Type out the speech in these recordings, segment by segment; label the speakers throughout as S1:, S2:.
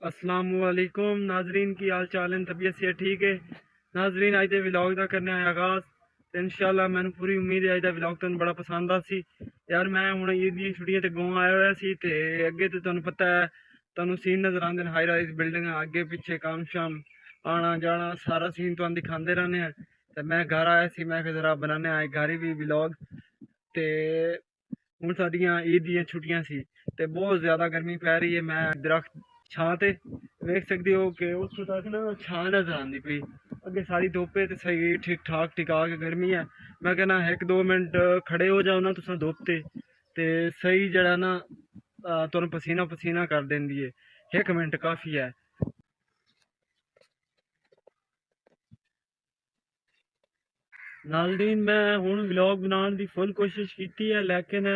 S1: अस्सलामुअलैकुम नाजरीन की हाल चाल है तबीयत से ठीक है नाजरीन अज व्लॉग का करने आया आगाज तो इंशाल्लाह मैंने पूरी उम्मीद है अज व्लॉग तुम बड़ा पसंद आ सी यार मैं हूँ ईद दी छुट्टियां ते गाँव आया हुआ सी ते अगे तो तुहानू पता है तुहानू सीन नजर आते हैं हाई राइज बिल्डिंग अगे पिछे काम शाम आना जाना सारा सीन तुहानू दिखाते रहने हैं तो मैं घर आया सी मैं जरा बनाने आए घर भी व्लॉग ते ਹੁਣ ਸਾਡੀਆਂ ਈਦ ਦੀਆਂ ਛੁੱਟੀਆਂ ਸੀ ਤੇ ਬਹੁਤ ਜ਼ਿਆਦਾ ਗਰਮੀ ਪੈ ਰਹੀ ਹੈ ਮੈਂ ਦਰਖਤ ਛਾਂ ਤੇ ਵੇਖ ਸਕਦੇ ਹੋ ਕਿ ਉੱਥੋਂ ਤੱਕ ਨਾ ਛਾਂ ਨਜ਼ਰ ਆਉਂਦੀ ਪਈ ਅੱਗੇ ਸਾਰੀ ਧੁੱਪ ਹੈ ਤੇ ਸਹੀ ਠੀਕ ਠਾਕ ਟਿਕਾ ਕੇ ਗਰਮੀ ਹੈ ਮੈਂ ਕਹਿੰਦਾ 1-2 ਮਿੰਟ ਖੜੇ ਹੋ ਜਾਓ ਨਾ ਤੁਸੀਂ ਧੁੱਪ ਤੇ ਸਹੀ ਜਿਹੜਾ ਨਾ ਤੁਹਾਨੂੰ ਪਸੀਨਾ ਪਸੀਨਾ ਕਰ ਦਿੰਦੀ ਹੈ 1 ਮਿੰਟ ਕਾਫੀ ਹੈ नालदीन मैं हूँ व्लॉग बनाने की फुल कोशिश की है लेकिन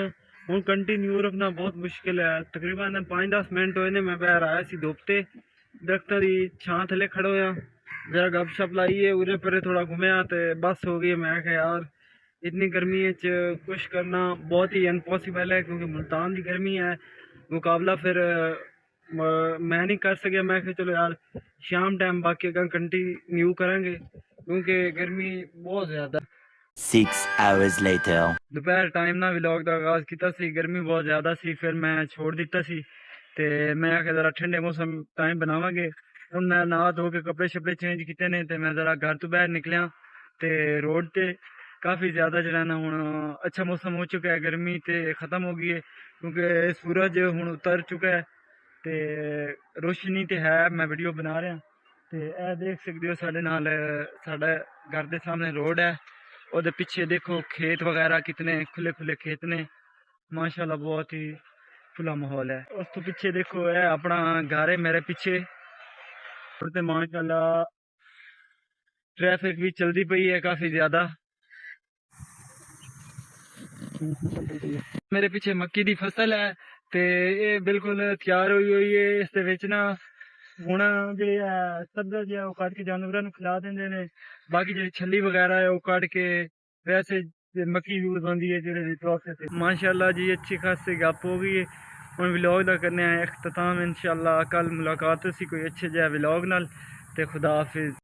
S1: हूँ कंटिन्यू रखना बहुत मुश्किल है तकरीबन 5-10 मिनट होए ने मैं बाहर आया सी धुप ते दरख्तों की छां थले खड़ो होया जरा गप शप लाइए उरे परे थोड़ा घूमया तो बस हो गई मैं क्या यार इतनी गर्मी कुछ करना बहुत ही अनपॉसिबल है क्योंकि मुल्तान की गर्मी है मुकाबला फिर मैं नहीं कर सकिया मैं चलो यार शाम टाइम बाकी अगर कंटिन्यू करेंगे क्योंकि गर्मी बहुत ज्यादा
S2: 6 hours later
S1: दोपहर टाइम ना व्लॉग का आगाज किया सी गर्मी बहुत ज्यादा सी फिर मैं छोड़ दिता सी ते मैं आखिया जरा ठंडे मौसम टाइम बनावांगे हुण मैं नहा धो के कपड़े शपड़े चेंज किए ने ते मैं जरा घर तो बाहर निकलिया ते रोड ते काफ़ी ज़्यादा जरा ना हुण अच्छा मौसम हो चुका है गर्मी ते ख़त्म हो गई है क्योंकि सूरज हुण उतर चुका है ते रोशनी ते है मैं वीडियो बना रहा ते ए देख सकते हो साढ़े नाल साढ़े घर के सामने रोड है और पिछे देखो खेत वगैरह कितने खुले खुले खेत ने माशाल्लाह बहुत ही खुला माहौल है उस तो पीछे देखो है अपना घर है मेरे पीछे और माशाल्लाह ट्रैफिक भी चलती पई है काफ़ी ज़्यादा मेरे पीछे मक्की की फसल है ते ये बिल्कुल तैयार हुई है इस विच ना हुण जे सब्जा जो कट के जानवरों को खिला देंगे ने बाकी जी छली वगैरह है वो कट के वैसे मक्की यूज होती है जो प्रोसेस माशाल्लाह जी अच्छी खासी गप हो गई है हम व्लॉग का करने आए अख्ताम इंशाल्लाह कल मुलाकात सी कोई अच्छे जहा व्लॉग नाल ते खुदा हाफिज।